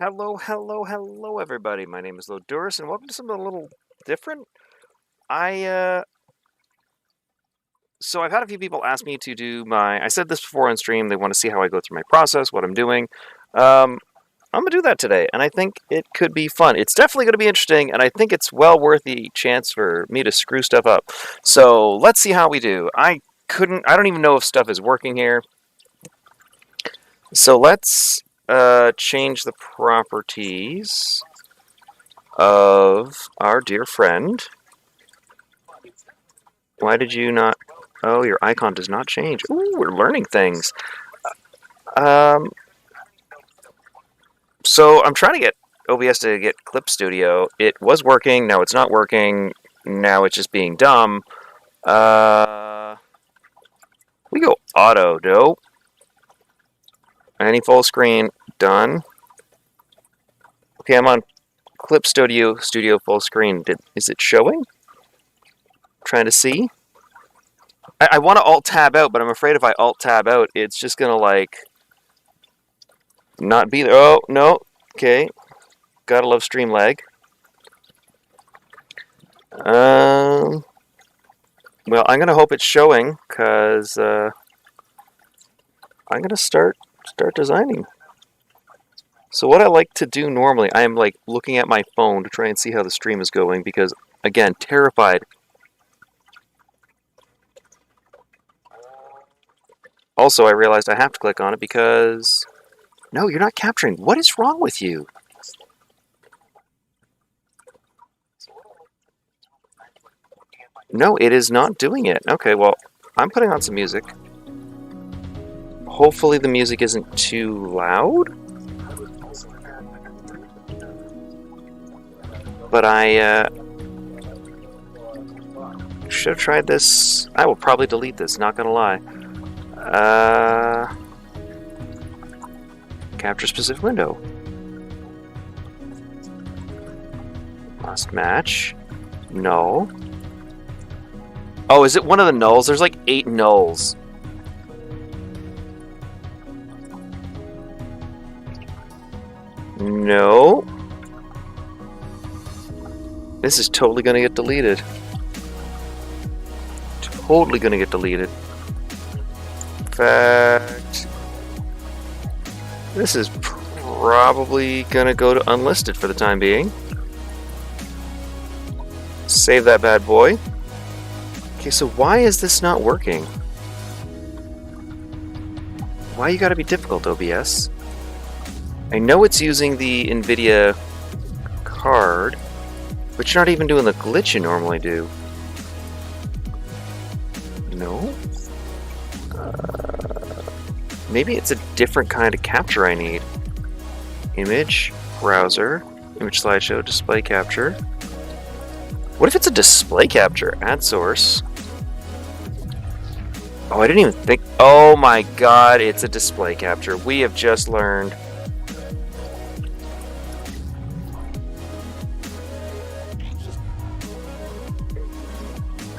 Hello, hello, hello, everybody. My name is Loduris, and welcome to something a little different. I, uh, so I've had a few people ask me to do I said this before on stream, they want to see how I go through my process, what I'm doing. I'm gonna do that today, and I think it could be fun. It's definitely gonna be interesting, and I think it's well worth the chance for me to screw stuff up. So let's see how we do. I don't even know if stuff is working here. So let's, change the properties of our dear friend. Why did you not... Oh, your icon does not change. Ooh, we're learning things. Um, so I'm trying to get OBS to get Clip Studio. It was working, now it's not working, now it's just being dumb. We go auto, dope. Any full screen, done. Okay, I'm on Clip Studio full screen. Is it showing? Trying to see. I want to Alt-Tab out, but I'm afraid if I Alt-Tab out, it's just going to, like, not be there. Oh, no. Okay. Gotta love stream lag. Well, I'm going to hope it's showing, because I'm going to start designing. So what I like to do normally, I am, like, looking at my phone to try and see how the stream is going, because, again, terrified. Also, I realized I have to click on it because... No, you're not capturing. What is wrong with you? No, it is not doing it. Okay, well, I'm putting on some music. Hopefully the music isn't too loud. But I should have tried this. I will probably delete this, not gonna lie. Capture specific window. Must match. No. Oh, is it one of the nulls? There's like 8 nulls. No. This is totally gonna get deleted. Totally gonna get deleted. In fact, this is probably gonna go to unlisted for the time being. Save that bad boy. Okay, so why is this not working? Why you gotta be difficult, OBS? I know it's using the NVIDIA card, but you're not even doing the glitch you normally do. No? Maybe it's a different kind of capture I need. Image, browser, image slideshow, display capture. What if it's a display capture? Add source. Oh, I didn't even think... Oh my god, it's a display capture. We have just learned.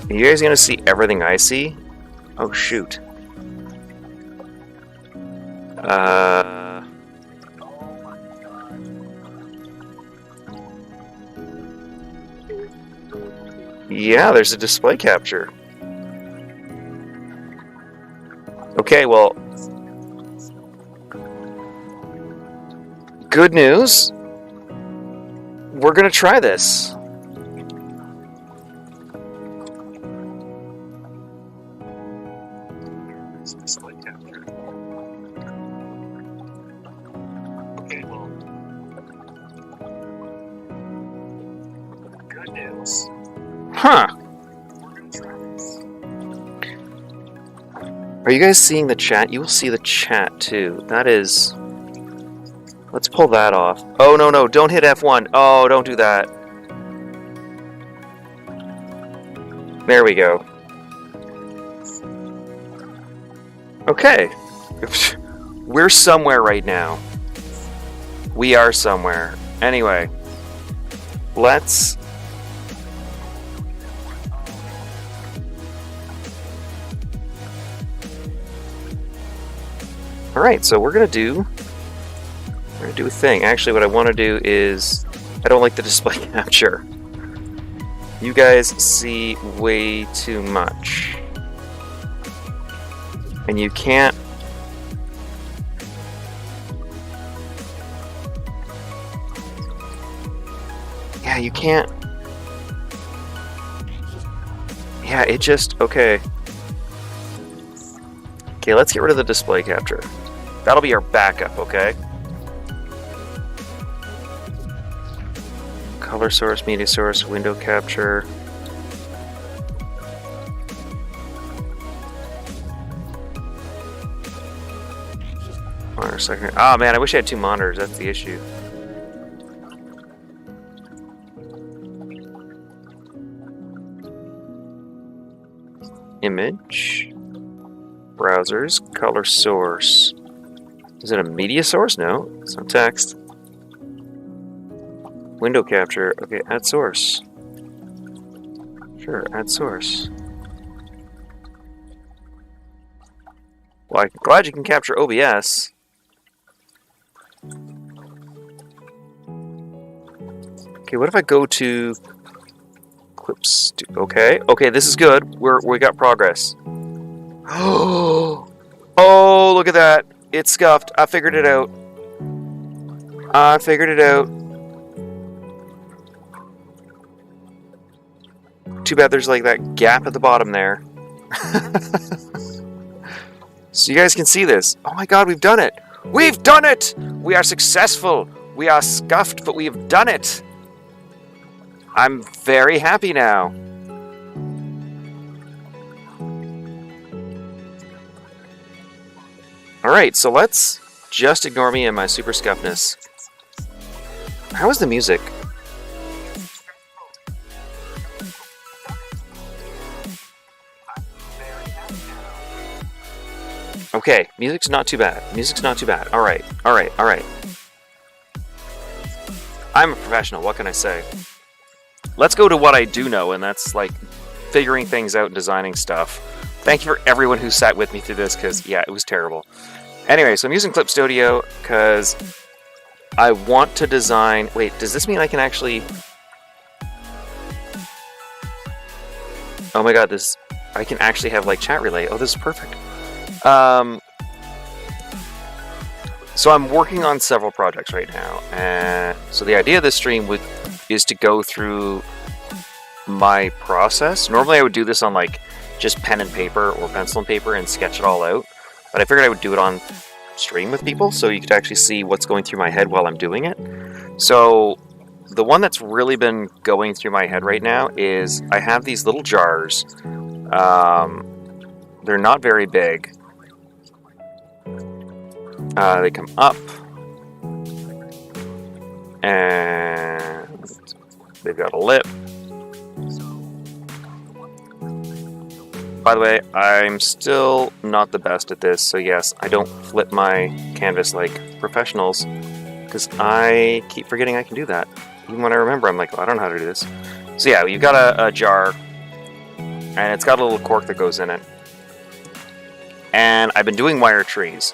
Are you guys gonna see everything I see? Oh shoot. Yeah, there's a display capture. Okay, well... Good news. We're gonna try this. Display capture. Okay, well... Good news. Huh. Are you guys seeing the chat? You will see the chat too. That is... Let's pull that off. Oh, no, no, don't hit F1. Oh, don't do that. There we go. Okay. We're somewhere right now. We are somewhere. Anyway. Let's... Alright, so we're gonna do... gonna do a thing. Actually, what I want to do is... I don't like the display capture. You guys see way too much. And you can't... Yeah, you can't... Yeah, it just... Okay. Okay, let's get rid of the display capture. That'll be our backup, okay? Color source, media source, window capture. Monitor second. Oh man, I wish I had two monitors. That's the issue. Image. Browsers. Color source. Is it a media source? No. It's not text. Window capture. Okay, add source. Sure, add source. Well, I'm glad you can capture OBS. Okay, what if I go to clips? Okay, okay, this is good. We got progress. Oh, look at that! It's scuffed. I figured it out. I figured it out. Too bad there's like that gap at the bottom there. So you guys can see this. Oh my god, we've done it! We've done it! We are successful! We are scuffed, but we have done it! I'm very happy now. Alright, so let's just ignore me and my super scuffness. How is the music? Okay, music's not too bad. Music's not too bad. Alright, alright, alright. I'm a professional, what can I say? Let's go to what I do know, and that's like figuring things out and designing stuff. Thank you for everyone who sat with me through this, because yeah, it was terrible. Anyway, so I'm using Clip Studio because I want to design... Wait, does this mean I can actually... Oh my god, this... I can actually have like chat relay. Oh, this is perfect. So I'm working on several projects right now, and so the idea of this stream is to go through my process. Normally I would do this on like just pen and paper or pencil and paper and sketch it all out, but I figured I would do it on stream with people so you could actually see what's going through my head while I'm doing it. So the one that's really been going through my head right now is I have these little jars. They're not very big. They come up, and they've got a lip. By the way, I'm still not the best at this, so yes, I don't flip my canvas like professionals, because I keep forgetting I can do that. Even when I remember, I'm like, oh, I don't know how to do this. So yeah, you've got a jar, and it's got a little cork that goes in it. And I've been doing wire trees.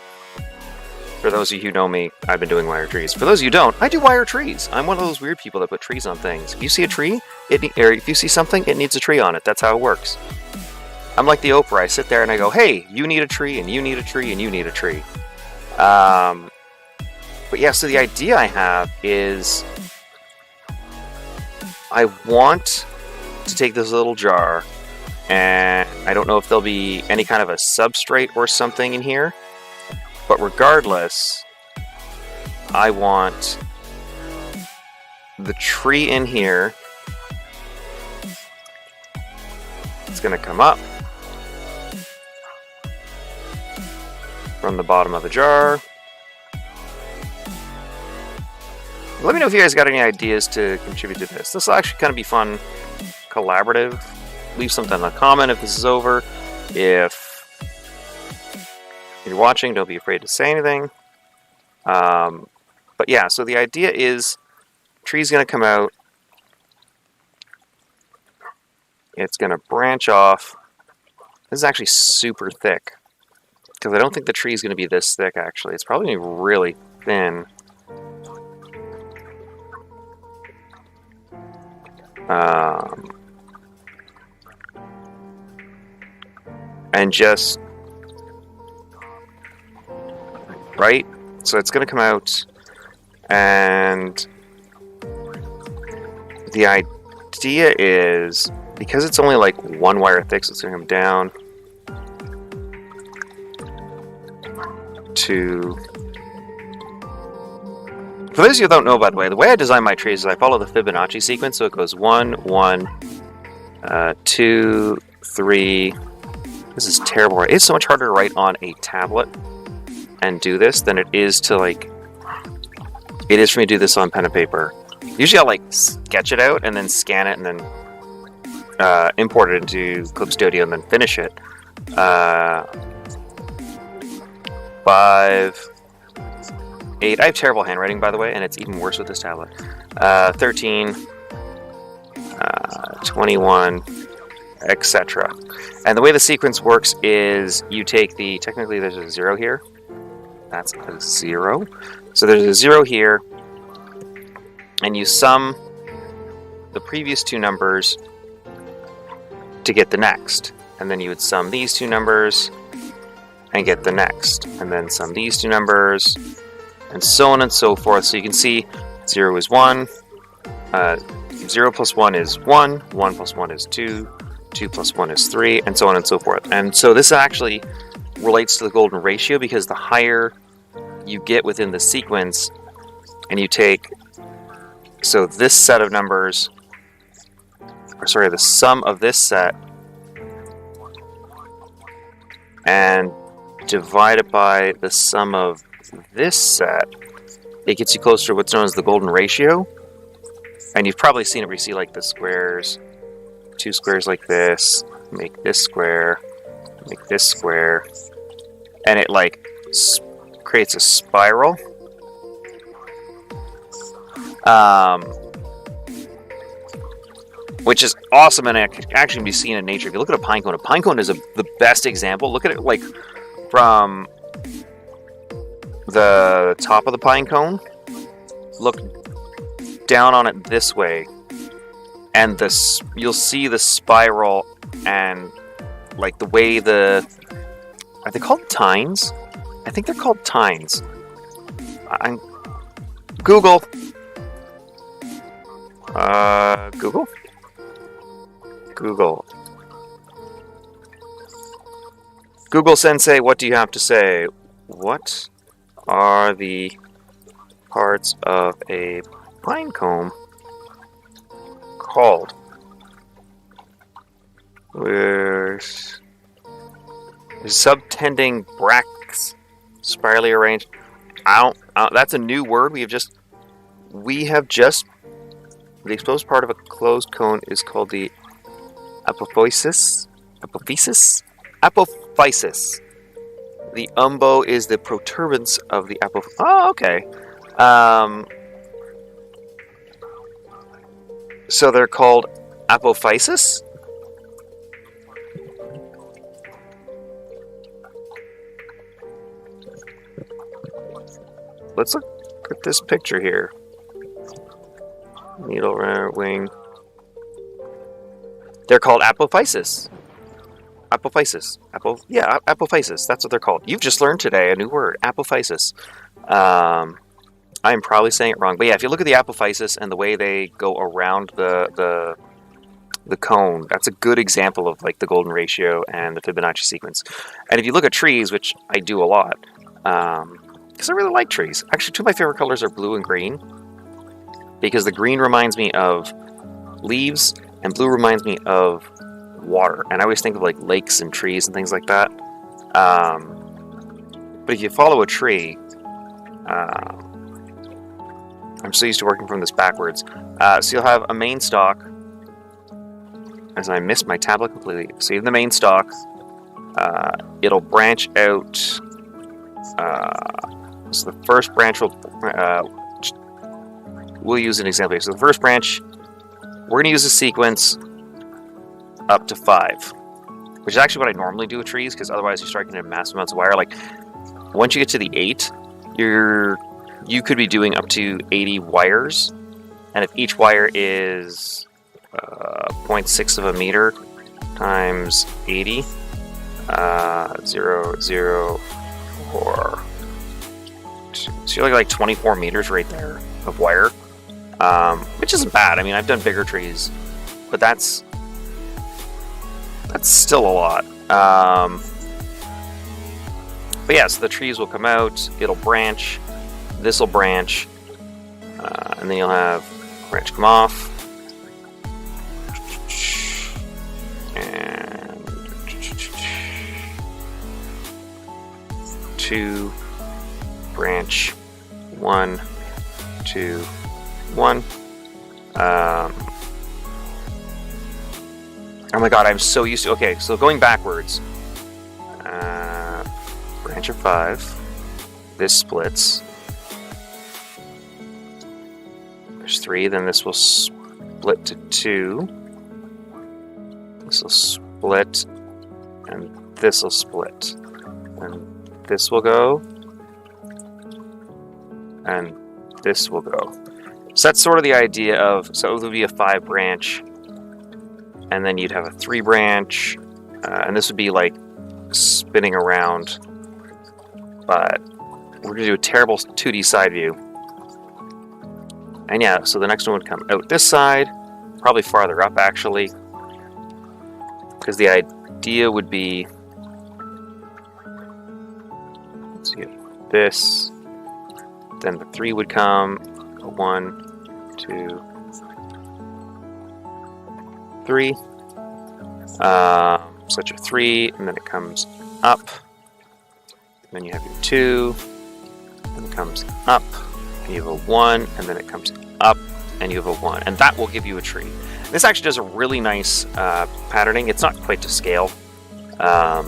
For those of you who know me, I've been doing wire trees. For those of you who don't, I do wire trees. I'm one of those weird people that put trees on things. If you see a tree, or if you see something, it needs a tree on it. That's how it works. I'm like the Oprah. I sit there and I go, hey, you need a tree, and you need a tree, and you need a tree. But yeah, so the idea I have is I want to take this little jar, and I don't know if there'll be any kind of a substrate or something in here. But regardless, I want the tree in here. It's going to come up from the bottom of the jar. Let me know if you guys got any ideas to contribute to this. This will actually kind of be fun, collaborative. Leave something in the comment if this is over. If you're watching, don't be afraid to say anything. But yeah, so the idea is tree's going to come out. It's going to branch off. This is actually super thick, because I don't think the tree is going to be this thick, actually. It's probably going to be really thin. And just right, so it's going to come out, and the idea is, because it's only like one wire thick, so it's going to come down to... For those of you who don't know, by the way I design my trees is I follow the Fibonacci sequence, so it goes 1, 1, 2, 3. This is terrible. It's so much harder to write on a tablet and do this than it is to like... It is for me to do this on pen and paper. Usually I'll like sketch it out and then scan it and then import it into Clip Studio and then finish it. 5, 8. I have terrible handwriting, by the way, and it's even worse with this tablet. 13, 21, etc. And the way the sequence works is you take the... Technically, there's a 0 here. That's a 0. So there's a 0 here, and you sum the previous two numbers to get the next. And then you would sum these two numbers and get the next. And then sum these two numbers, and so on and so forth. So you can see 0 is 1, 0 plus 1 is 1, 1 plus 1 is 2, 2 plus 1 is 3, and so on and so forth. And so this actually relates to the golden ratio, because the higher you get within the sequence, and you take, so this set of numbers, or sorry, the sum of this set, and divide it by the sum of this set, it gets you closer to what's known as the golden ratio. And you've probably seen it where you see like the squares, two squares like this, make this square, make this square, and it like creates a spiral. Which is awesome, and it can actually be seen in nature. If you look at a pine cone is the best example. Look at it like from the top of the pine cone. Look down on it this way, and this, you'll see the spiral, and like the way are they called tines? I think they're called tines. Google. Google? Google. Google Sensei, what do you have to say? What are the parts of a pine cone called? Where's subtending bracts, spirally arranged? That's a new word. We have just. The exposed part of a closed cone is called the apophysis. Apophysis. Apophysis. The umbo is the protuberance of the apophysis. Oh, okay. So they're called apophysis? Let's look at this picture here. Needle wing. They're called apophysis. Apophysis. Apophysis. That's what they're called. You've just learned today a new word, apophysis. I'm probably saying it wrong, but yeah, if you look at the apophysis and the way they go around the cone, that's a good example of like the golden ratio and the Fibonacci sequence. And if you look at trees, which I do a lot, because I really like trees. Actually, two of my favorite colors are blue and green, because the green reminds me of leaves and blue reminds me of water. And I always think of like lakes and trees and things like that. But if you follow a tree, I'm so used to working from this backwards. So you'll have a main stalk, as I missed my tablet completely. So you have the main stalk. It'll branch out. So the first branch we'll use an example here. So the first branch, we're going to use a sequence up to 5, which is actually what I normally do with trees, because otherwise you start getting massive amounts of wire. Like, once you get to the 8, you could be doing up to 80 wires, and if each wire is 0.6 of a meter times 80. 0, 0, 4. So you're like 24 meters right there of wire, which isn't bad. I mean, I've done bigger trees, but that's still a lot. But yeah, so the trees will come out, it'll branch, this will branch, and then you'll have a branch come off, and 2, branch, 1, 2, 1. Oh my god, I'm so used to... Okay, so going backwards. Branch of 5. This splits. There's 3, then this will split to 2. This will split, and this will split. And this will go, and this will go. So that's sort of the idea of... So it would be a 5 branch, and then you'd have a 3 branch, and this would be like spinning around. But we're going to do a terrible 2D side view. And yeah, so the next one would come out this side, probably farther up actually, because the idea would be, let's see, this, then the 3 would come, 1, 2, 3, such a 3, and then it comes up. Then you have your 2, and it comes up, and you have a 1, and then it comes up, and you have a 1. And that will give you a tree. This actually does a really nice patterning. It's not quite to scale, but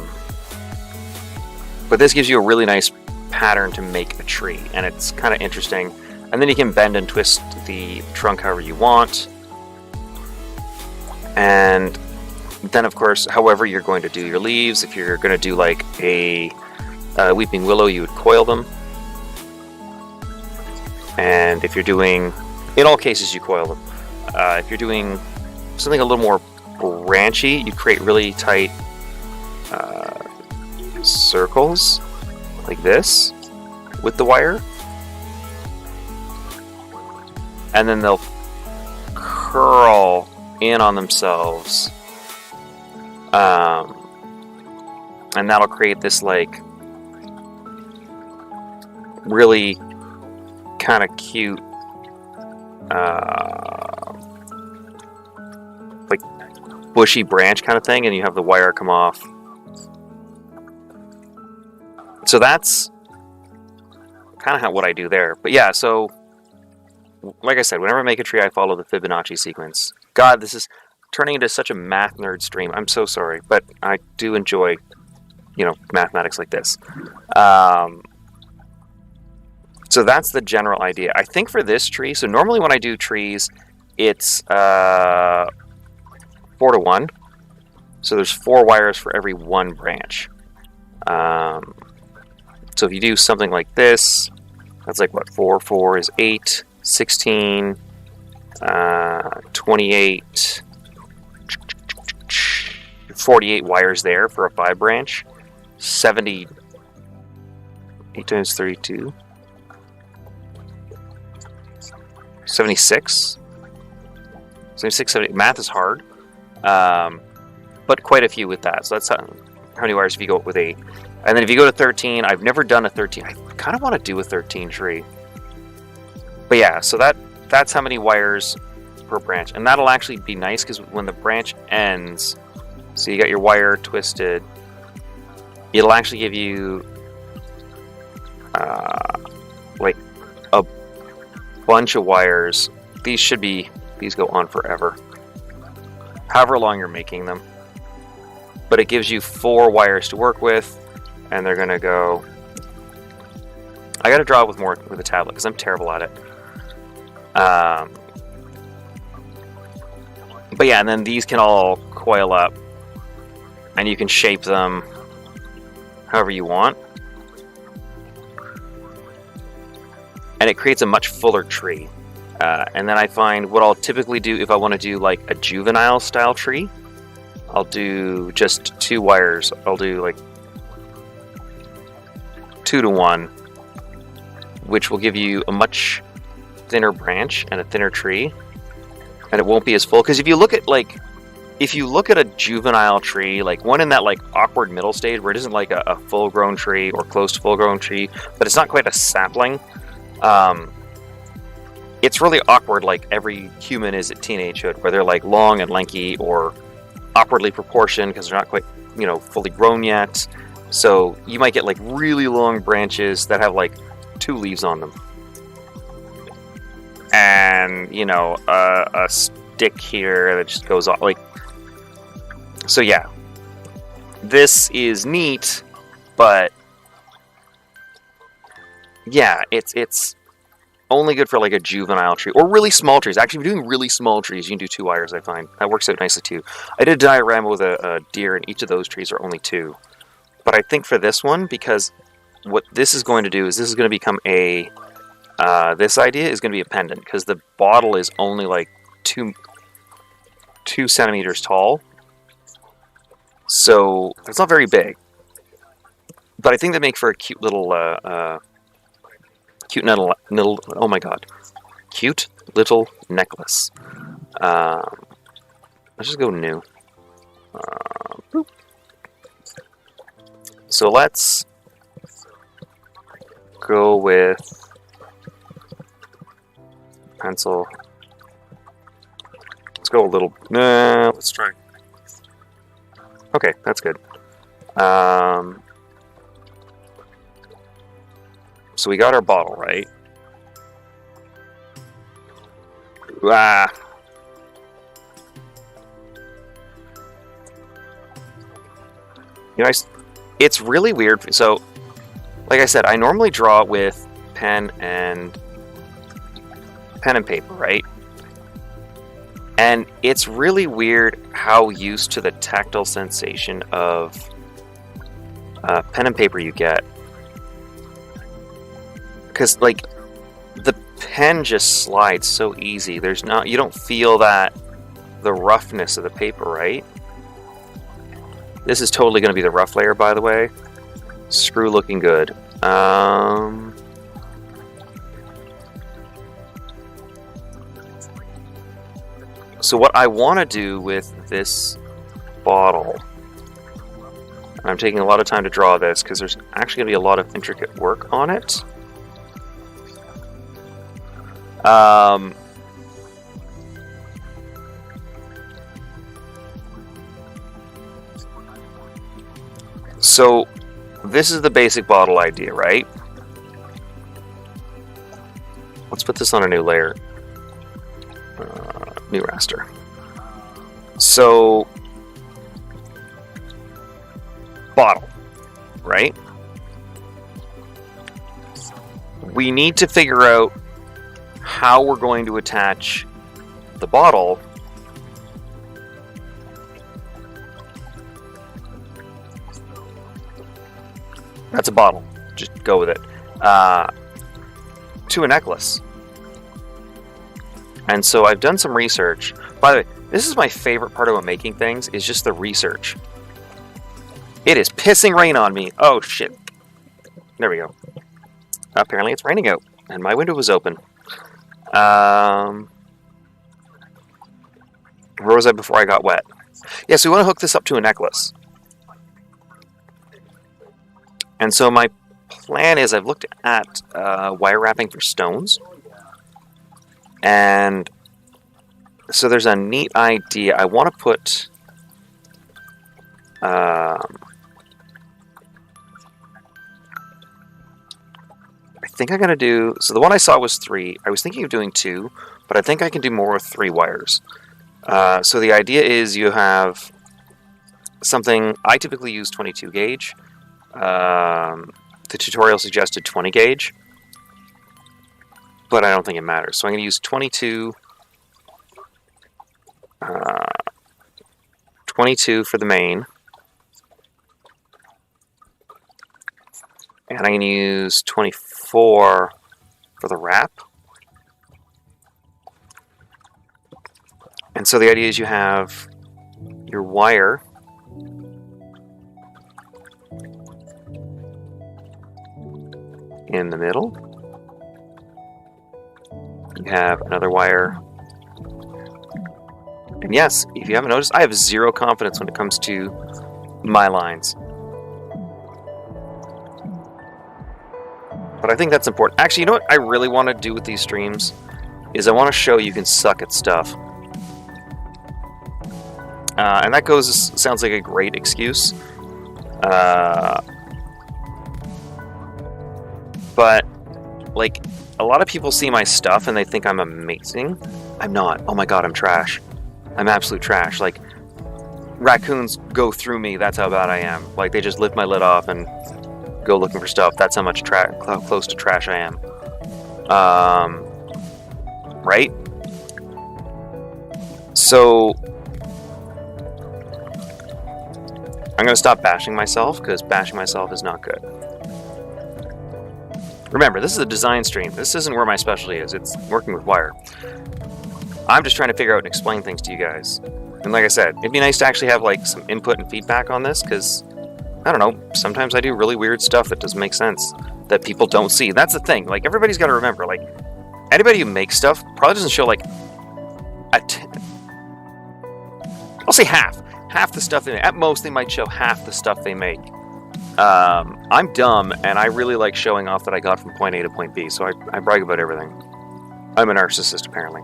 this gives you a really nice pattern to make a tree, and it's kind of interesting. And then you can bend and twist the trunk however you want. And then, of course, however you're going to do your leaves, if you're going to do like a weeping willow, you would coil them, and if you're doing, in all cases, you coil them. If you're doing something a little more branchy, you create really tight circles like this with the wire, and then they'll curl in on themselves, and that'll create this like really kind of cute like bushy branch kind of thing, and you have the wire come off. So that's kind of what I do there. But yeah, so like I said, whenever I make a tree, I follow the Fibonacci sequence. God, this is turning into such a math nerd stream. I'm so sorry, but I do enjoy, you know, mathematics like this. So that's the general idea. I think for this tree, so normally when I do trees, it's 4 to 1. So there's 4 wires for every 1 branch. So if you do something like this, that's like what, 4, 4 is 8, 16, 28, 48 wires there for a 5 branch, 70, 8 times 32. 76, 70. Math is hard, but quite a few with that. So that's how many wires if you go with 8. And then if you go to 13, I've never done a 13. I kind of want to do a 13 tree. But yeah, so that's how many wires per branch. And that'll actually be nice because when the branch ends, so you got your wire twisted, it'll actually give you like a bunch of wires. These go on forever, however long you're making them, but it gives you 4 wires to work with, and they're gonna go. I gotta draw with a tablet because I'm terrible at it. But yeah, and then these can all coil up, and you can shape them however you want, and it creates a much fuller tree. And then I find what I'll typically do if I want to do like a juvenile style tree, I'll do just 2 wires. I'll do like 2 to 1, which will give you a much thinner branch and a thinner tree, and it won't be as full. Because if you look at a juvenile tree, like one in that like awkward middle stage where it isn't like a full-grown tree or close to full-grown tree, but it's not quite a sapling, it's really awkward, like every human is at teenagehood, where they're like long and lanky or awkwardly proportioned because they're not quite, fully grown yet. So you might get like really long branches that have like 2 leaves on them, and a stick here that just goes off. Like, so yeah, this is neat, but yeah, it's only good for like a juvenile tree or really small trees. Actually, if you're doing really small trees, you can do 2 wires. I find that works out nicely too. I did a diorama with a deer, and each of those trees are only 2. But I think for this one, because what this is going to do is this is going to become a this idea is going to be a pendant, because the bottle is only like 2 centimeters tall, so it's not very big. But I think they make for a cute little oh my god, cute little necklace. Let's just go new. Boop. So let's go with pencil. Let's go a little. Let's try. Okay, that's good. So we got our bottle, right? Ah. It's really weird. So, like I said, I normally draw with pen and paper, right? And it's really weird how used to the tactile sensation of pen and paper you get. Because, like, the pen just slides so easy. You don't feel the roughness of the paper, right? This is totally going to be the rough layer, by the way. Screw looking good. So what I want to do with this bottle, and I'm taking a lot of time to draw this because there's actually going to be a lot of intricate work on it. So this is the basic bottle idea, right? Let's put this on a new layer. New raster. So, bottle, right? We need to figure out how we're going to attach the bottle that's a bottle, just go with it, to a necklace. And so I've done some research. By the way, this is my favorite part about making things, is just the research. It is pissing rain on me. Oh shit. There we go. Apparently it's raining out, and my window was open. Where was I before I got wet? Yeah, so we want to hook this up to a necklace. And so my plan is I've looked at wire wrapping for stones. And so there's a neat idea. I want to put I think I'm going to do... So the one I saw was 3. I was thinking of doing 2, but I think I can do more with 3 wires. So the idea is you have something... I typically use 22 gauge. The tutorial suggested 20 gauge. But I don't think it matters. So I'm going to use 22 for the main. And I'm going to use 24 for the wrap. And so the idea is you have your wire in the middle. You have another wire. And yes, if you haven't noticed, I have zero confidence when it comes to my lines. But I think that's important. Actually, you know what I really want to do with these streams is I want to show you can suck at stuff. And that sounds like a great excuse. But, like, a lot of people see my stuff and they think I'm amazing. I'm not. Oh my god, I'm trash. I'm absolute trash. Like, raccoons go through me, that's how bad I am. Like, they just lift my lid off and go looking for stuff. That's how much close to trash I am. Right? So, I'm going to stop bashing myself, because bashing myself is not good. Remember, this is a design stream. This isn't where my specialty is. It's working with wire. I'm just trying to figure out and explain things to you guys. And like I said, it'd be nice to actually have like some input and feedback on this, because, I don't know, sometimes I do really weird stuff that doesn't make sense, that people don't see. That's the thing. Like, everybody's got to remember, like, anybody who makes stuff probably doesn't show, like, I'll say half. Half the stuff they make. At most, they might show half the stuff they make. I'm dumb, and I really like showing off that I got from point A to point B, so I brag about everything. I'm a narcissist, apparently.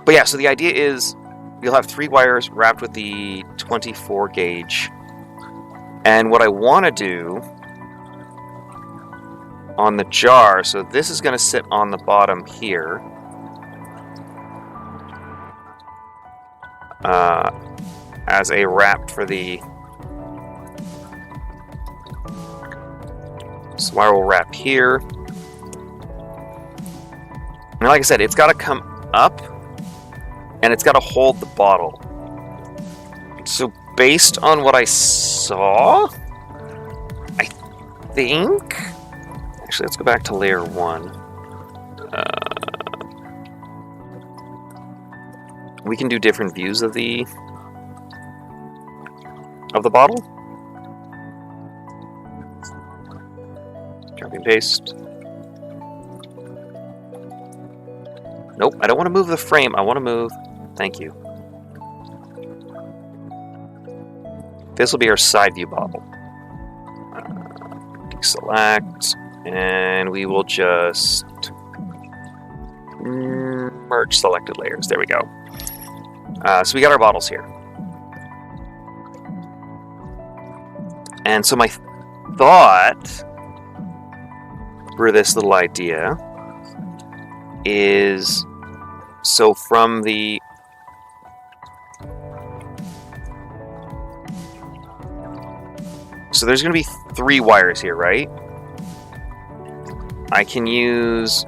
But yeah, so the idea is you'll have 3 wires wrapped with the 24 gauge. And what I want to do on the jar, so this is going to sit on the bottom here. As a wrap for the... So wire will wrap here. And like I said, it's got to come up, and it's got to hold the bottle. So based on what I saw, I think... Actually, let's go back to layer 1. We can do different views of the bottle. Copy and paste. Nope, I don't want to move the frame. I want to move... Thank you. This will be our side view bottle. Deselect, and we will just merge selected layers. There we go. So we got our bottles here. And so my thought for this little idea is, so from the... So there's going to be 3 wires here, right? I can use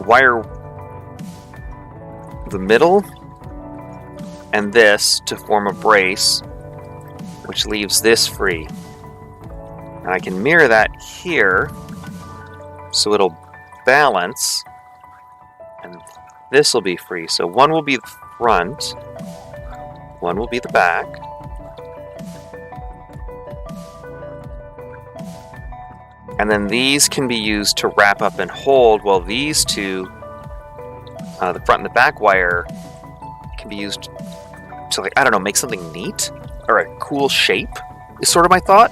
wire the middle and this to form a brace, which leaves this free. And I can mirror that here so it'll balance, and this will be free. So one will be the front, one will be the back. And then these can be used to wrap up and hold, while these two, the front and the back wire, can be used to, like, I don't know, make something neat or a cool shape, is sort of my thought.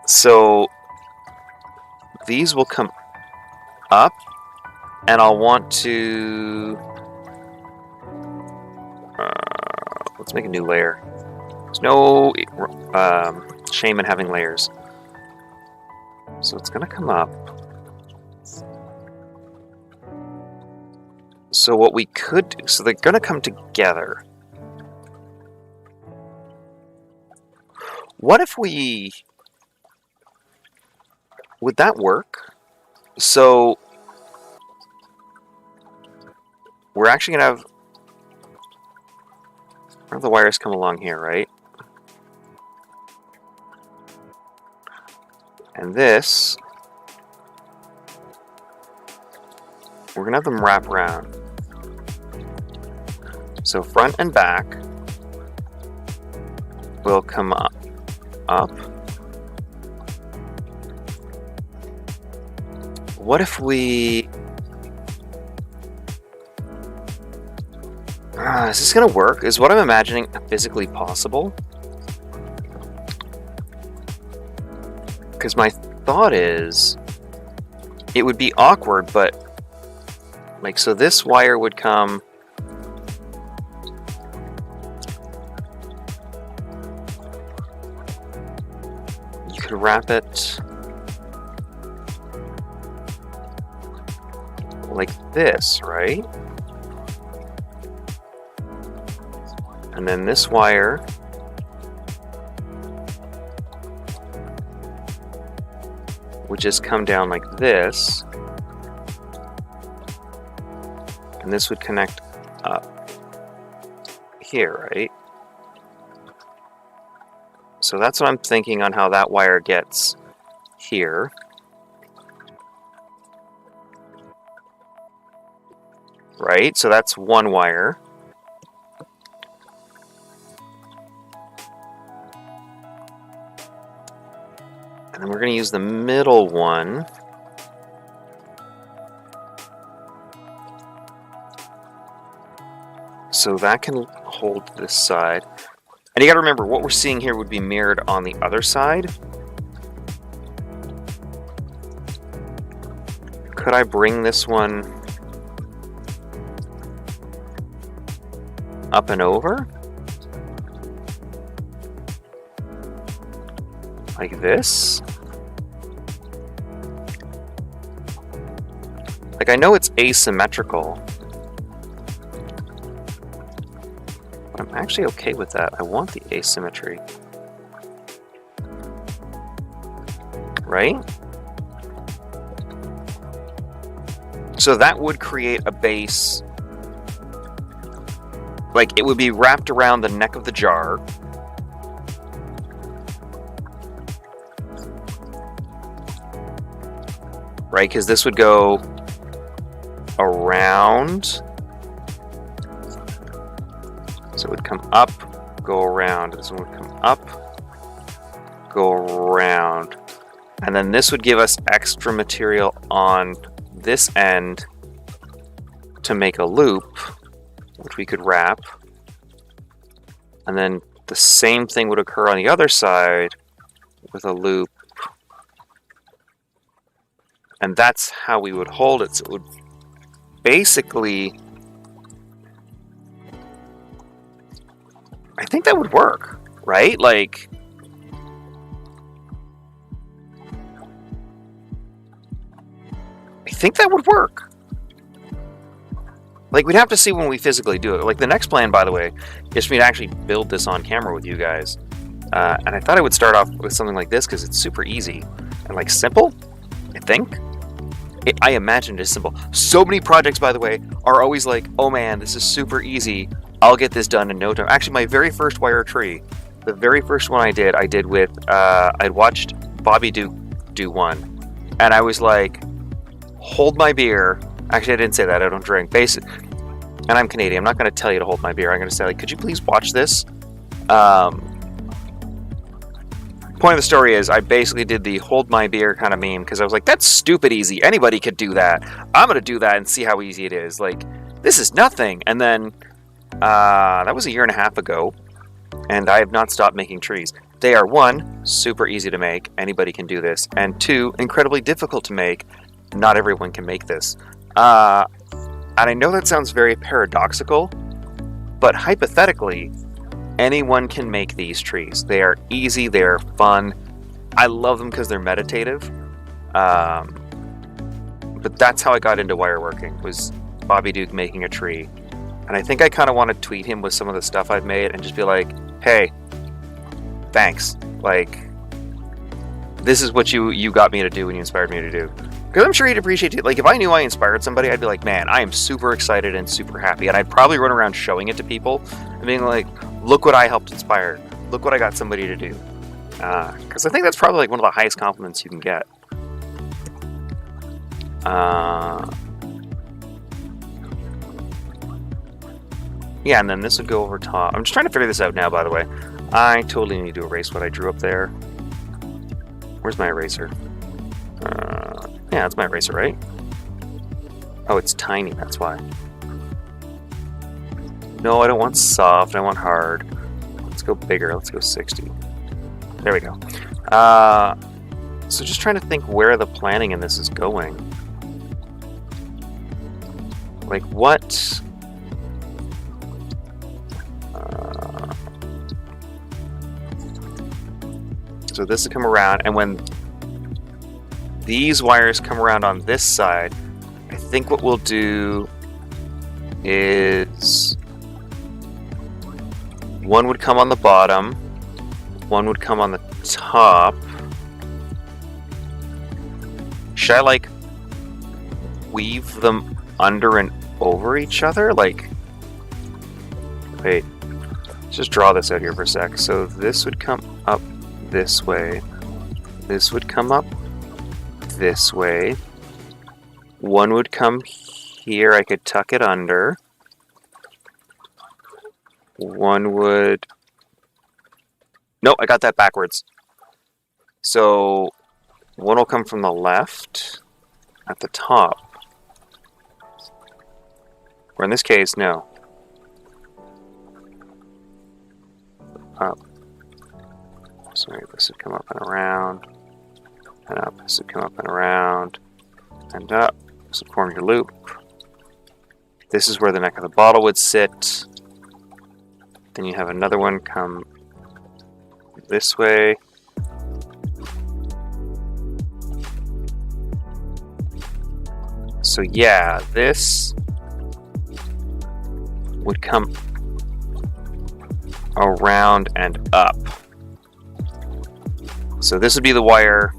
So these will come up, and I'll want to... let's make a new layer. There's no shame in having layers. So it's going to come up. So what we could do, so they're going to come together. What if we... Would that work? So we're actually going to have the wires come along here, right? And this we're gonna have them wrap around. So front and back will come up. What if we... is this gonna work? Is what I'm imagining physically possible? Because my thought is it would be awkward, but like, so this wire would come you could wrap it like this, right? And then this wire would just come down like this, and this would connect up here, right? So that's what I'm thinking on how that wire gets here. Right, so that's one wire. And then we're going to use the middle one. So that can hold this side. And you got to remember, what we're seeing here would be mirrored on the other side. Could I bring this one up and over? Like this? Like, I know it's asymmetrical, but I'm actually okay with that. I want the asymmetry. Right? So that would create a base. Like, it would be wrapped around the neck of the jar. Right, because this would go around. So it would come up, go around. This one would come up, go around. And then this would give us extra material on this end to make a loop, which we could wrap. And then the same thing would occur on the other side with a loop. And that's how we would hold it. So it would basically... I think that would work, right? Like... I think that would work. Like, we'd have to see when we physically do it. Like, the next plan, by the way, is for me to actually build this on camera with you guys. And I thought I would start off with something like this because it's super easy and, like, simple, I think. I imagine it is simple. So many projects, by the way, are always like, oh man, this is super easy. I'll get this done in no time. Actually, my very first wire tree, the very first one I did with, I'd watched Bobby Duke do one. And I was like, hold my beer. Actually, I didn't say that. I don't drink. Basic. And I'm Canadian. I'm not going to tell you to hold my beer. I'm going to say, like, could you please watch this? Point of the story is I basically did the hold my beer kind of meme because I was like, that's stupid easy. Anybody could do that. I'm going to do that and see how easy it is. Like, this is nothing. And then that was a year and a half ago, and I have not stopped making trees. They are, one, super easy to make. Anybody can do this. And two, incredibly difficult to make. Not everyone can make this. And I know that sounds very paradoxical, but hypothetically, anyone can make these trees. They are easy, they are fun. I love them because they're meditative. But that's how I got into wire working, was Bobby Duke making a tree. And I think I kind of want to tweet him with some of the stuff I've made and just be like, hey, thanks. Like, this is what you got me to do when you inspired me to do. Because I'm sure he'd appreciate it. Like, if I knew I inspired somebody, I'd be like, man, I am super excited and super happy. And I'd probably run around showing it to people and being like, look what I helped inspire. Look what I got somebody to do. Because I think that's probably like one of the highest compliments you can get. Yeah, and then this would go over top. I'm just trying to figure this out now, by the way. I totally need to erase what I drew up there. Where's my eraser? Yeah, that's my eraser, right? Oh, it's tiny, that's why. No, I don't want soft, I want hard. Let's go bigger, let's go 60. There we go. So just trying to think where the planning in this is going. Like, what... So this will come around, and when these wires come around on this side, I think what we'll do is one would come on the bottom, one would come on the top. Should I, like, weave them under and over each other? Like, wait, let's just draw this out here for a sec. So this would come up this way. This would come up this way. One would come here. I could tuck it under. One would... No, I got that backwards. So one will come from the left at the top. Or in this case, no. Up. Sorry, this would come up and around, and up. This would come up and around, and up. This would form your loop. This is where the neck of the bottle would sit. Then you have another one come this way. So yeah, this would come around and up. So this would be the wire.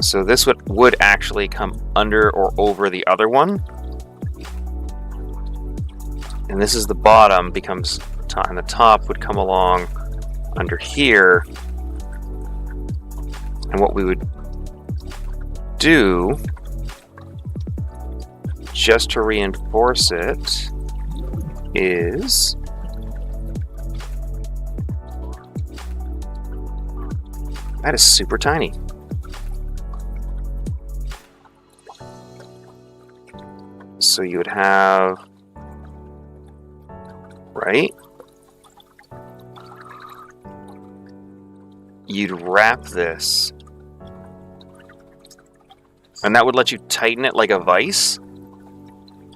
So this would actually come under or over the other one. And this is the bottom, becomes top, and the top would come along under here. And what we would do, just to reinforce it, is that is super tiny. So you would have, right? You'd wrap this, and that would let you tighten it like a vise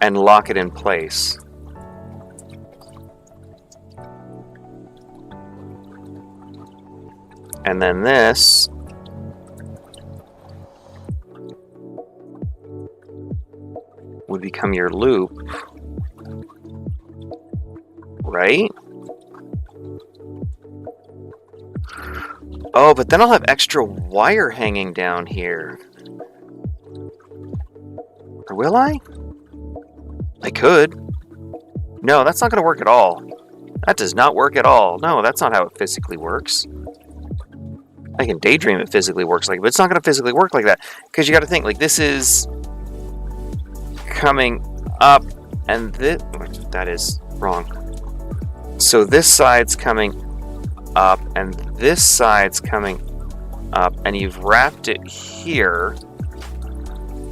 and lock it in place. And then this would become your loop, right? Oh, but then I'll have extra wire hanging down here. Or will I? I could. No, that's not going to work at all. That does not work at all. No, that's not how it physically works. I can daydream it physically works like, but it's not going to physically work like that. Because you got to think, like, this is coming up, and this, that is wrong. So this side's coming up, and this side's coming up, and you've wrapped it here,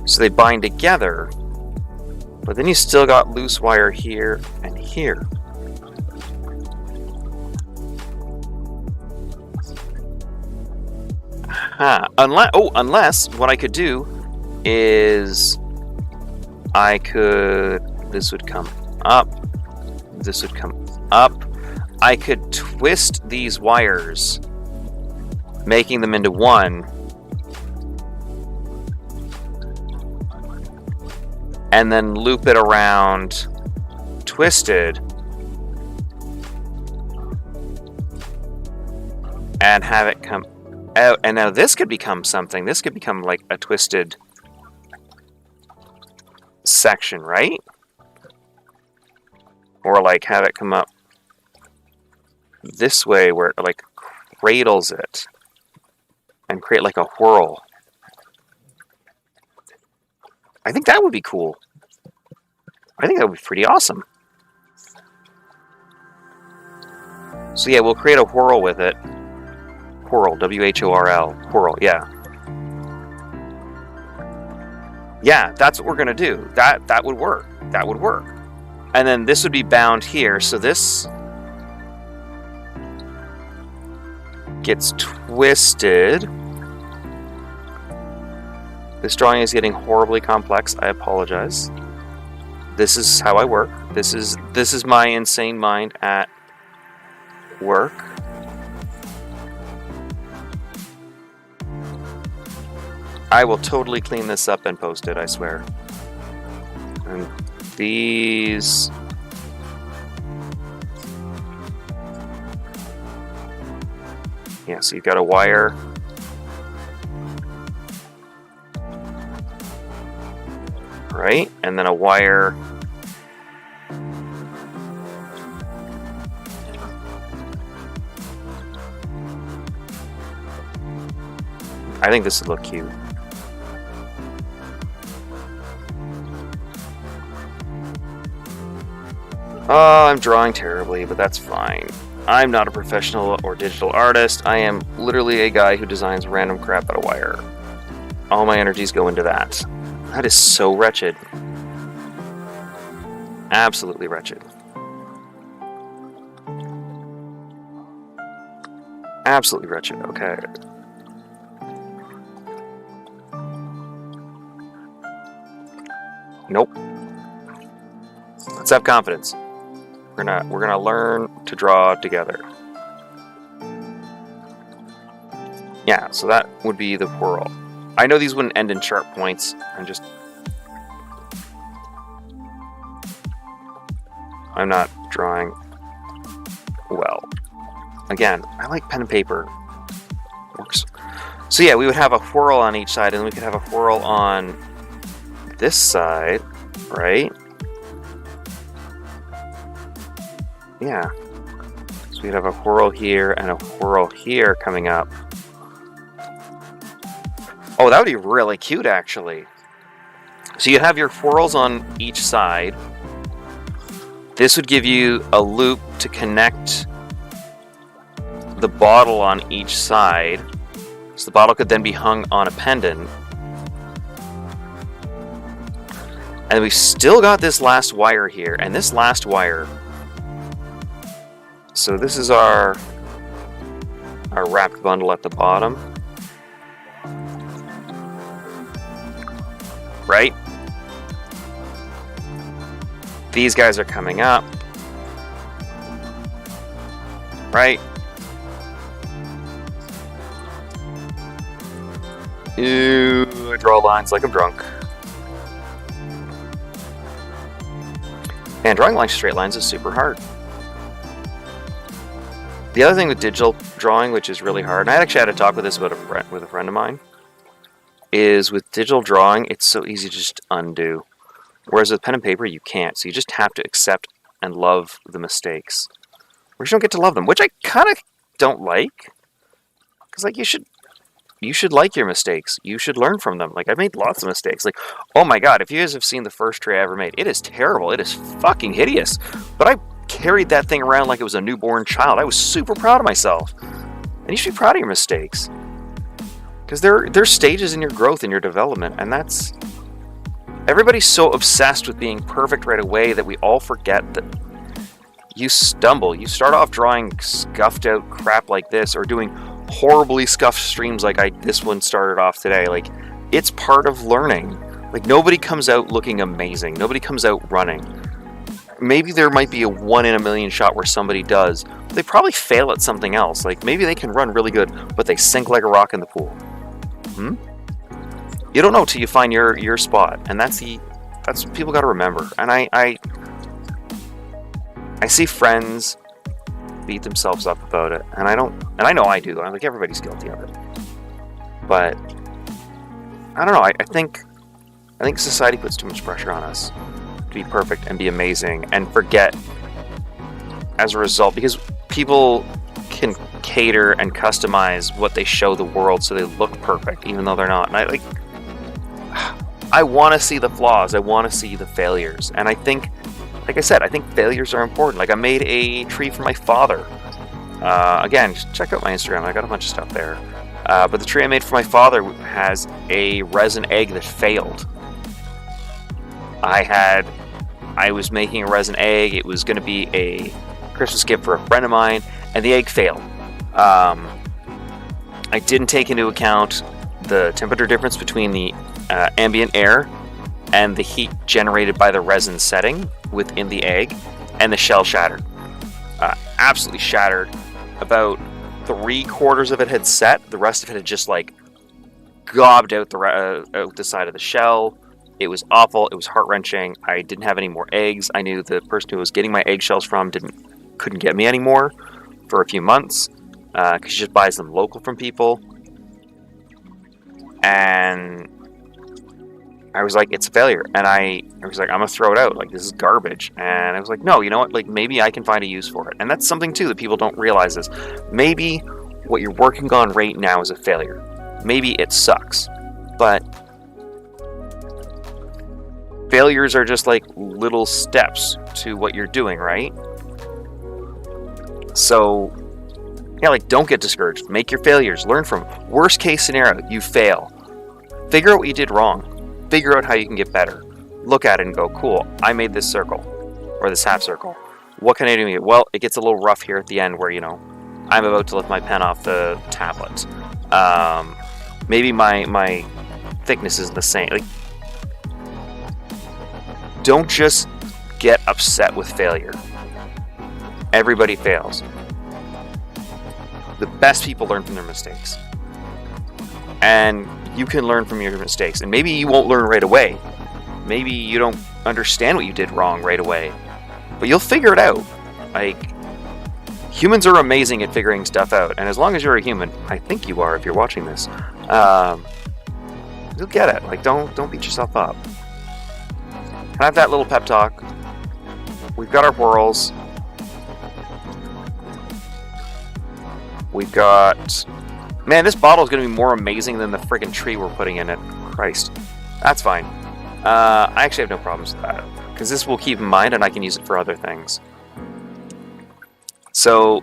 so they bind together. But then you still got loose wire here and here. Unless what I could do is this would come up, this would come up. I could twist these wires, making them into one, and then loop it around twisted, and have it come out. And now this could become something. This could become like a twisted section, right? Or like have it come up this way where it like cradles it and create like a whirl. I think that would be cool. I think that would be pretty awesome. So yeah, we'll create a whirl with it. Whirl, W-H-O-R-L. Whirl, yeah. Yeah, that's what we're gonna do. That would work. That would work. And then this would be bound here, so this gets twisted. This drawing is getting horribly complex. I apologize. This is how I work. This is my insane mind at work. I will totally clean this up and post it, I swear. And these... Yeah, so you've got a wire. Right? And then a wire. I think this would look cute. Oh, I'm drawing terribly, but that's fine. I'm not a professional or digital artist. I am literally a guy who designs random crap out of wire. All my energies go into that. That is so wretched. Absolutely wretched. Absolutely wretched, okay. Nope. Let's have confidence. We're gonna learn to draw together. Yeah, so that would be the whirl. I know these wouldn't end in sharp points. I'm not drawing well. Again, I like pen and paper. Works. So yeah, we would have a whirl on each side, and then we could have a whirl on this side, right? Yeah. So we'd have a whirl here and a whirl here coming up. Oh, that would be really cute, actually. So you have your whirls on each side. This would give you a loop to connect the bottle on each side. So the bottle could then be hung on a pendant. And we've still got this last wire here. And this last wire... So this is our wrapped bundle at the bottom. Right? These guys are coming up. Right? Ew, I draw lines like I'm drunk. And drawing straight lines is super hard. The other thing with digital drawing, which is really hard, and I actually had a talk with this about with a friend of mine, is with digital drawing, it's so easy to just undo. Whereas with pen and paper, you can't. So you just have to accept and love the mistakes. Or you don't get to love them, which I kind of don't like. Because like you should like your mistakes. You should learn from them. Like, I've made lots of mistakes. Like, oh my god, if you guys have seen the first tray I ever made, it is terrible. It is fucking hideous. But I carried that thing around like it was a newborn child. I was super proud of myself. And you should be proud of your mistakes. Because there's stages in your growth and your development, and that's... Everybody's so obsessed with being perfect right away that we all forget that you stumble. You start off drawing scuffed out crap like this, or doing horribly scuffed streams like this one started off today. Like, it's part of learning. Like, nobody comes out looking amazing. Nobody comes out running. Maybe there might be a 1 in a million shot where somebody does, but they probably fail at something else. Like, maybe they can run really good, but they sink like a rock in the pool. You don't know till you find your spot, and that's what people got to remember. And I see friends beat themselves up about it, and I know I do. I'm like, everybody's guilty of it. But I don't know. I think society puts too much pressure on us to be perfect and be amazing, and forget as a result, because people can cater and customize what they show the world so they look perfect, even though they're not. And I want to see the flaws. I want to see the failures. And I think, like I said, I think failures are important. Like I made a tree for my father. Again, check out my Instagram. I got a bunch of stuff there. But the tree I made for my father has a resin egg that failed. I was making a resin egg. It was going to be a Christmas gift for a friend of mine, and the egg failed. I didn't take into account the temperature difference between the ambient air and the heat generated by the resin setting within the egg, and the shell shattered. Absolutely shattered. About 3/4 of it had set. The rest of it had just like gobbed out the side of the shell. It was awful. It was heart-wrenching. I didn't have any more eggs. I knew the person who was getting my eggshells from couldn't get me anymore for a few months because she just buys them local from people. And I was like, it's a failure. And I was like, I'm gonna throw it out. Like, this is garbage. And I was like, no, you know what? Like, maybe I can find a use for it. And that's something too that people don't realize is maybe what you're working on right now is a failure. Maybe it sucks, but failures are just like little steps to what you're doing, right? So, yeah, like, don't get discouraged. Make your failures. Learn from them. Worst case scenario, you fail. Figure out what you did wrong. Figure out how you can get better. Look at it and go, cool, I made this circle, or this half circle. What can I do? Well, it gets a little rough here at the end where, you know, I'm about to lift my pen off the tablet. Maybe my thickness is the same. Like, don't just get upset with failure. Everybody fails. The best people learn from their mistakes. And you can learn from your mistakes. And maybe you won't learn right away. Maybe you don't understand what you did wrong right away. But you'll figure it out. Like, humans are amazing at figuring stuff out. And as long as you're a human, I think you are if you're watching this, you'll get it. Like, don't beat yourself up. Have that little pep talk. We've got our whirls. We've got... Man, this bottle is going to be more amazing than the friggin' tree we're putting in it. Christ. That's fine. I actually have no problems with that. Because this will keep in mind and I can use it for other things. So...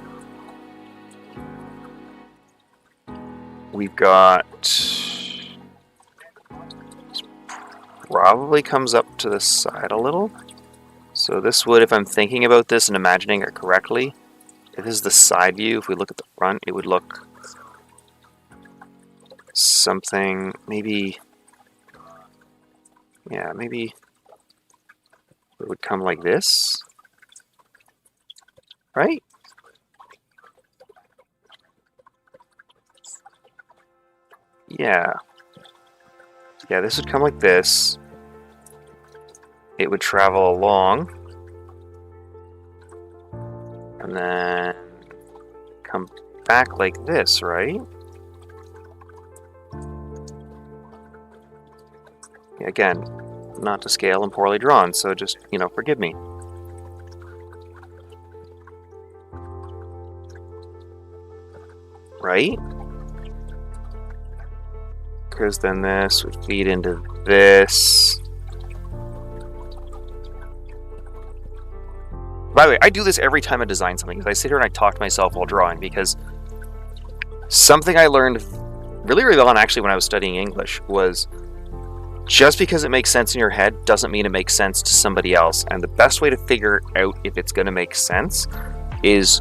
We've got... Probably comes up to the side a little. So this would, if I'm thinking about this and imagining it correctly, if this is the side view, if we look at the front, it would look something, maybe, yeah, maybe it would come like this, right? Yeah. Yeah, this would come like this. It would travel along. And then come back like this, right? Again, not to scale and poorly drawn, so just, you know, forgive me. Right? Because then this would feed into this. By the way, I do this every time I design something, because I sit here and I talk to myself while drawing, because something I learned really early on, actually, when I was studying English, was just because it makes sense in your head doesn't mean it makes sense to somebody else. And the best way to figure out if it's going to make sense is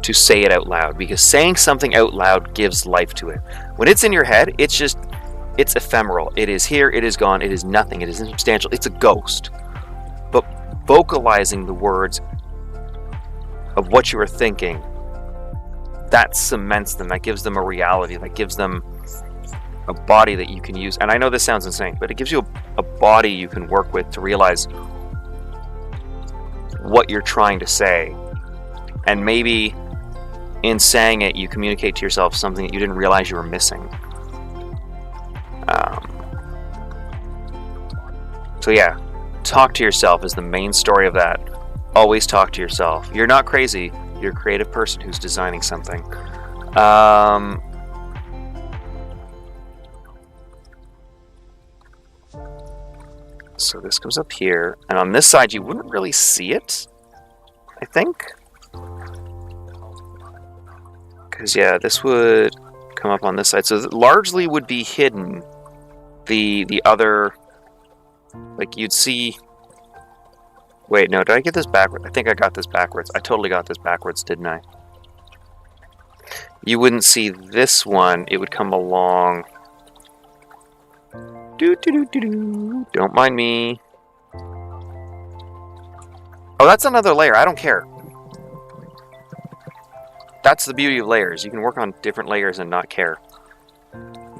to say it out loud, because saying something out loud gives life to it. When it's in your head, it's ephemeral. It is here, it is gone, it is nothing, it is insubstantial, it's a ghost. But vocalizing the words of what you are thinking, that cements them, that gives them a reality, that gives them a body that you can use. And I know this sounds insane, but it gives you a body you can work with to realize what you're trying to say. And maybe in saying it, you communicate to yourself something that you didn't realize you were missing. So yeah, talk to yourself is the main story of that. Always talk to yourself. You're not crazy. You're a creative person who's designing something. So this goes up here, and on this side you wouldn't really see it, I think. Because, yeah, this would come up on this side. So it largely would be hidden. The other, like, you'd see... Wait, no, did I get this backwards? I think I got this backwards. I totally got this backwards, didn't I? You wouldn't see this one. It would come along... Don't mind me. Oh, that's another layer. I don't care. That's the beauty of layers. You can work on different layers and not care.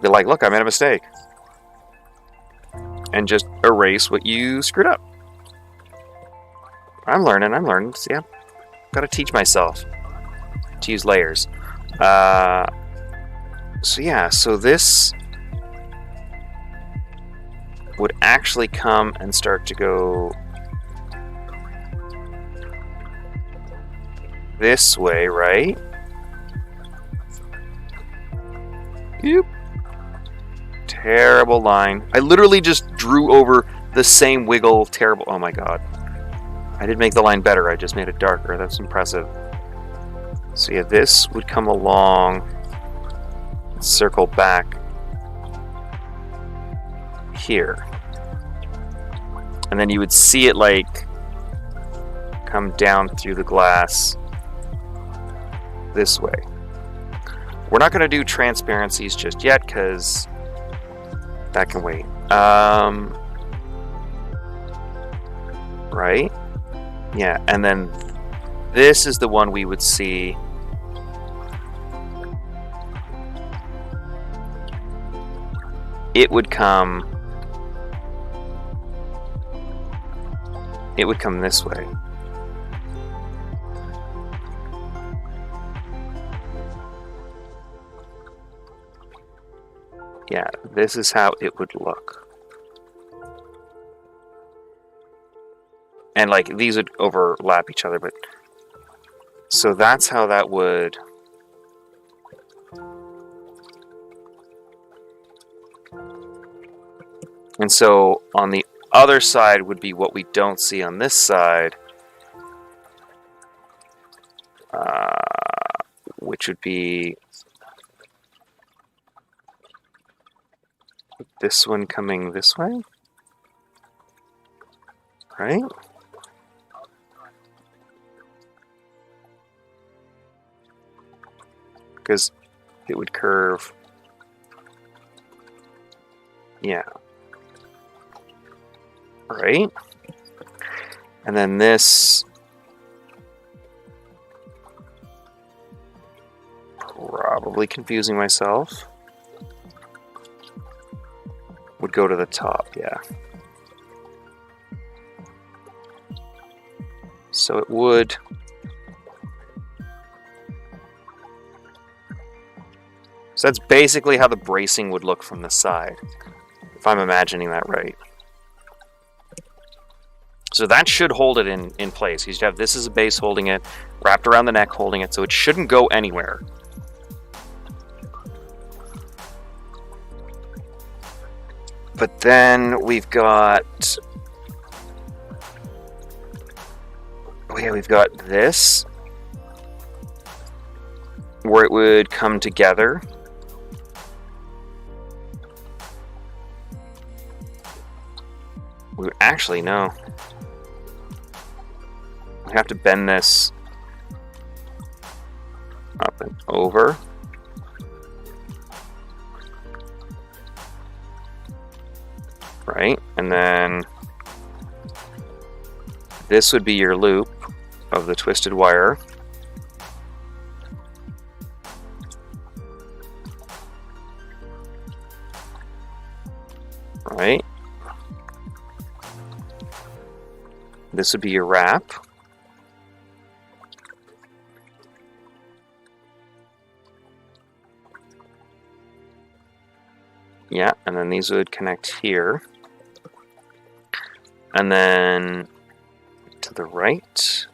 Be like, look, I made a mistake. And just erase what you screwed up. I'm learning. See, I've got to teach myself to use layers. So yeah, so this would actually come and start to go this way, right? Yep. Terrible line. I literally just drew over the same wiggle. Terrible. Oh my god. I did make the line better. I just made it darker. That's impressive. So yeah, this would come along, circle back here. And then you would see it like come down through the glass this way. We're not going to do transparencies just yet because that can wait. Right? Yeah, and then this is the one we would see. It would come this way. Yeah, this is how it would look. And like these would overlap each other, but so that's how that would and so on the other side would be what we don't see on this side, which would be this one coming this way, right? Because it would curve, yeah, right? And then this probably confusing myself would go to the top, yeah. So it would so that's basically how the bracing would look from the side, if I'm imagining that right. So that should hold it in place. You should have this as a base holding it, wrapped around the neck holding it, so it shouldn't go anywhere. But then we've got this, where it would come together. We would actually, no. We have to bend this up and over. Right? And then this would be your loop of the twisted wire. Right? This would be your wrap. Yeah, and then these would connect here. And then to the right.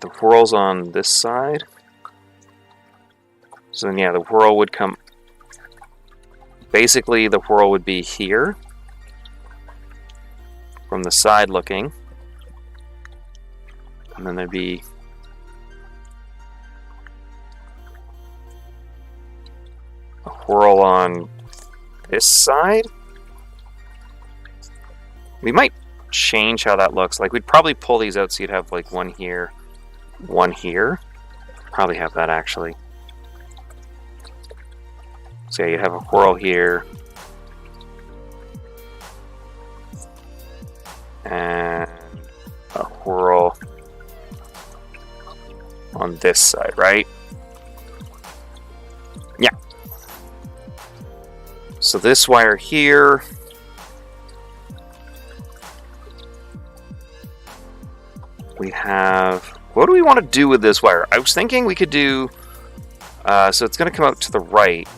The whirl's on this side. So then, yeah, the whirl would come basically the whirl would be here from the side looking, and then there'd be a whirl on this side. We might change how that looks. Like, we'd probably pull these out so you'd have like one here, one here. Probably have that actually. So yeah, you'd have a whirl here. And a whirl on this side, right? Yeah. So this wire here, we have, what do we want to do with this wire? I was thinking we could do, so it's going to come out to the right.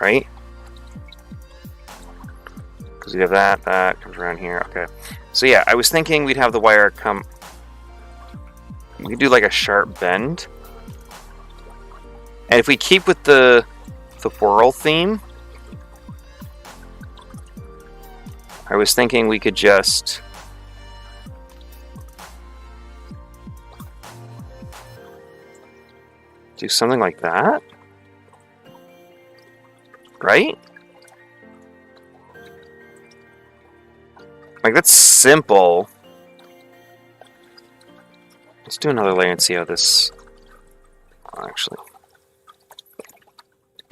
Right? Because we have that comes around here. Okay. So yeah, I was thinking we'd have the wire come, we could do like a sharp bend. And if we keep with the whirl theme, I was thinking we could just do something like that. Right? Like, that's simple. Let's do another layer and see how this... Actually,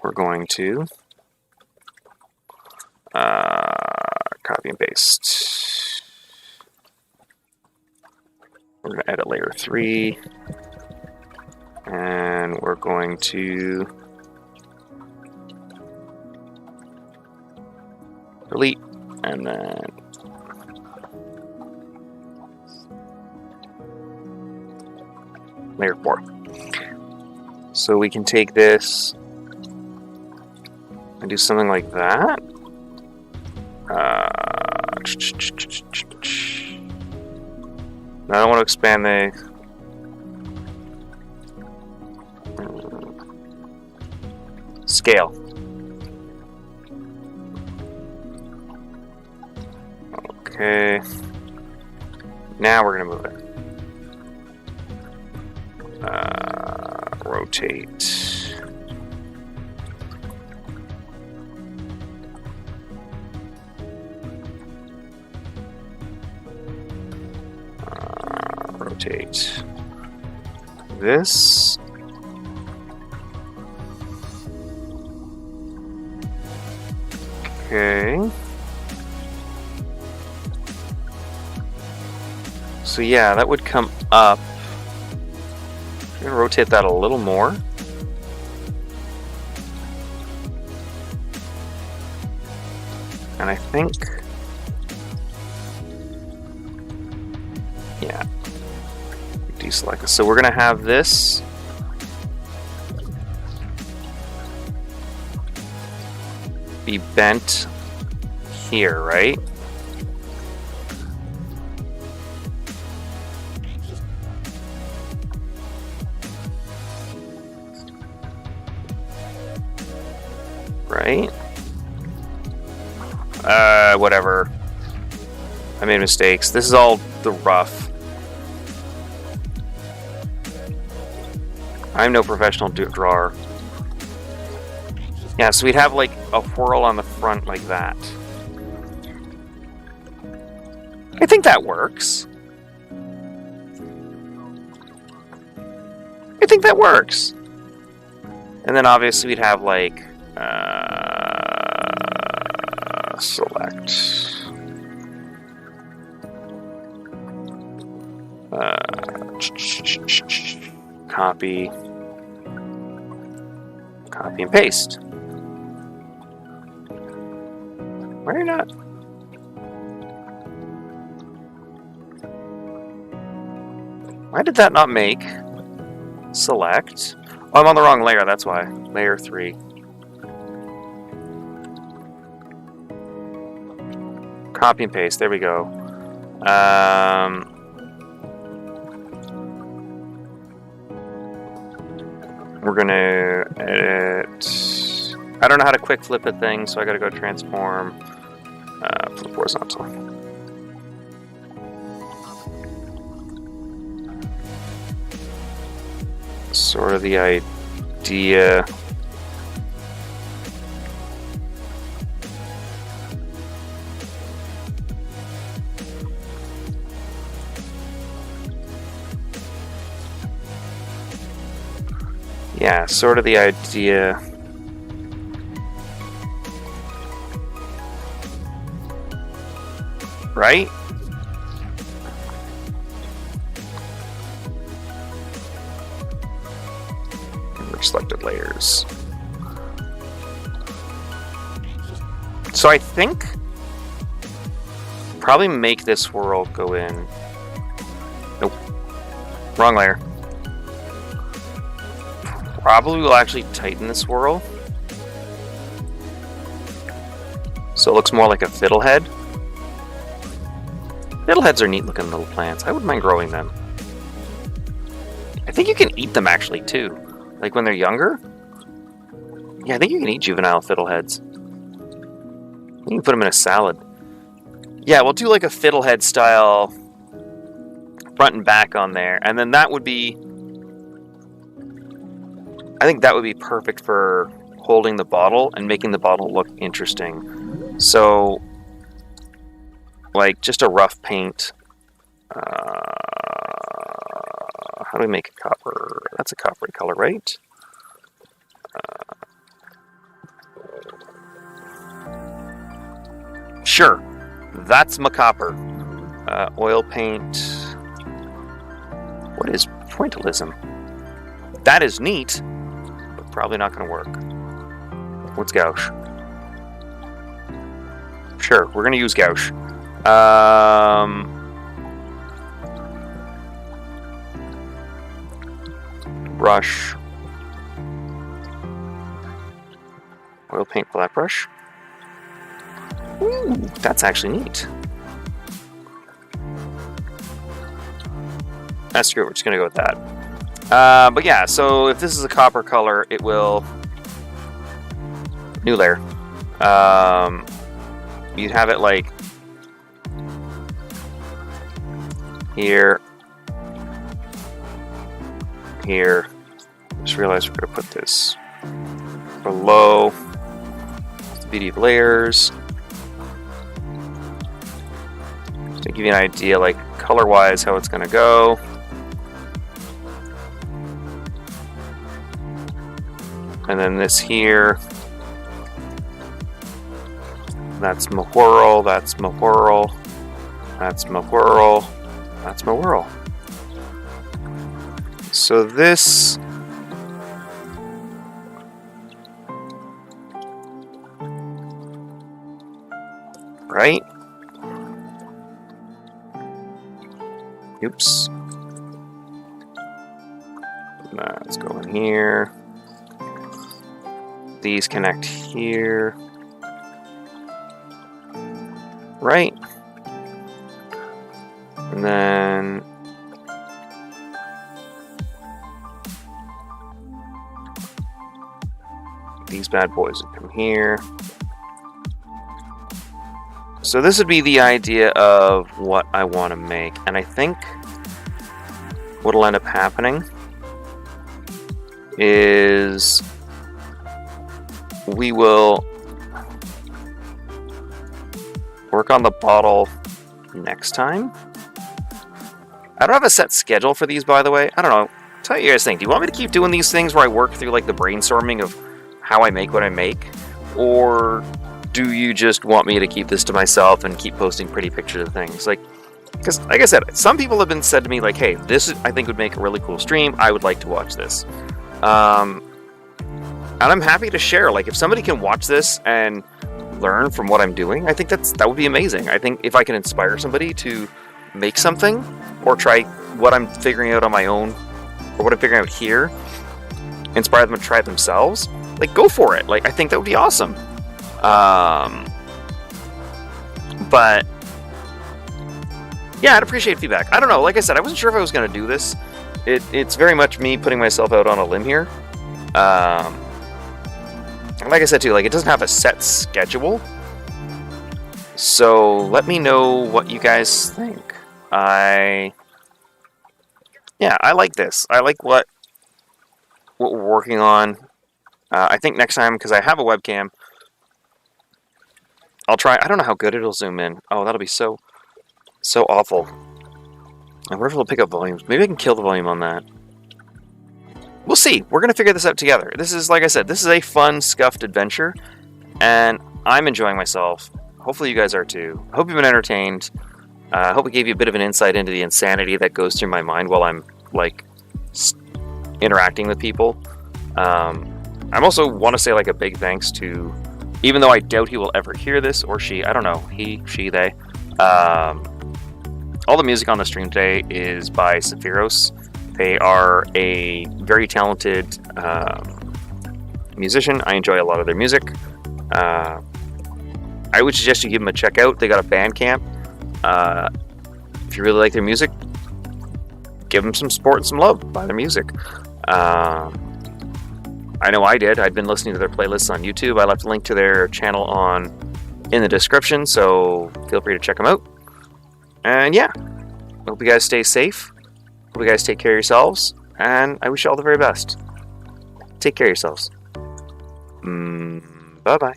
we're going to copy and paste. We're going to edit layer 3. And we're going to delete, and then layer 4. So we can take this and do something like that. Now I don't want to expand the scale. Okay. Now we're going to move it. Rotate. Rotate this. Okay. So yeah, that would come up. I'm going to rotate that a little more. And I think, yeah, deselect this. So we're going to have this be bent here, right? Right? Whatever. I made mistakes. This is all the rough. I'm no professional drawer. Yeah, so we'd have like a whirl on the front like that. I think that works. I think that works. And then obviously we'd have like select copy and paste. Why are you not? Why did that not make select? Oh, I'm on the wrong layer, that's why. Layer 3. Copy and paste, there we go. We're gonna edit. I don't know how to quick flip a thing, so I gotta go transform. Flip horizontal. Sort of the idea. Yeah, sort of the idea. Right? Merge selected layers. So I think probably make this world go in. Nope. Wrong layer. Probably will actually tighten this swirl. So it looks more like a fiddlehead. Fiddleheads are neat looking little plants. I wouldn't mind growing them. I think you can eat them actually too. Like when they're younger. Yeah, I think you can eat juvenile fiddleheads. You can put them in a salad. Yeah, we'll do like a fiddlehead style front and back on there. And then that would be... I think that would be perfect for holding the bottle and making the bottle look interesting. So, like, just a rough paint. How do we make a copper? That's a coppery color, right? Sure, that's my copper. Oil paint. What is pointillism? That is neat. Probably not going to work. What's gouache? Sure, we're going to use gouache. Brush. Oil paint flat brush. Ooh, that's actually neat. Screw it, we're just going to go with that. But yeah, so if this is a copper color, it will... New layer. You'd have it like... Here. Here. Just realized we're going to put this below. That's the beauty of layers. Just to give you an idea, like, color-wise, how it's going to go. And then this here, that's my whirl, that's my whirl, that's my whirl, that's my whirl. So this, right? Oops. Let's go in here. These connect here. Right. And then these bad boys would come here. So this would be the idea of what I want to make. And I think what'll end up happening is we will work on the bottle next time. I don't have a set schedule for these, by the way. I don't know. Tell you guys think. Do you want me to keep doing these things where I work through like the brainstorming of how I make what I make? Or do you just want me to keep this to myself and keep posting pretty pictures of things? Like, because like I said, some people have been said to me like, hey, this I think would make a really cool stream. I would like to watch this. And I'm happy to share. Like, if somebody can watch this and learn from what I'm doing, I think that would be amazing. I think if I can inspire somebody to make something or try what I'm figuring out on my own or what I'm figuring out here, inspire them to try it themselves, like, go for it. Like, I think that would be awesome. But yeah, I'd appreciate feedback. I don't know. Like I said, I wasn't sure if I was going to do this. It's very much me putting myself out on a limb here. Like I said too, like it doesn't have a set schedule. So let me know what you guys think. I like this. I like what we're working on. I think next time, because I have a webcam, I'll try. I don't know how good it'll zoom in. Oh, that'll be so awful. I wonder if it'll pick up volumes. Maybe I can kill the volume on that. We'll see. We're gonna figure this out together. This is, like I said, this is a fun Scuffed adventure, and I'm enjoying myself. Hopefully you guys are too. I hope you've been entertained. I hope it gave you a bit of an insight into the insanity that goes through my mind while I'm like interacting with people. I also want to say like a big thanks to, even though I doubt he will ever hear this, or she, I don't know, he, she, they. All the music on the stream today is by Sappheiros. They are a very talented musician. I enjoy a lot of their music. I would suggest you give them a check out. They got a Bandcamp. If you really like their music, give them some support and some love. Buy their music. I know I did. I've been listening to their playlists on YouTube. I left a link to their channel in the description, so feel free to check them out. And yeah, hope you guys stay safe. Hope you guys take care of yourselves, and I wish you all the very best. Take care of yourselves. Bye-bye.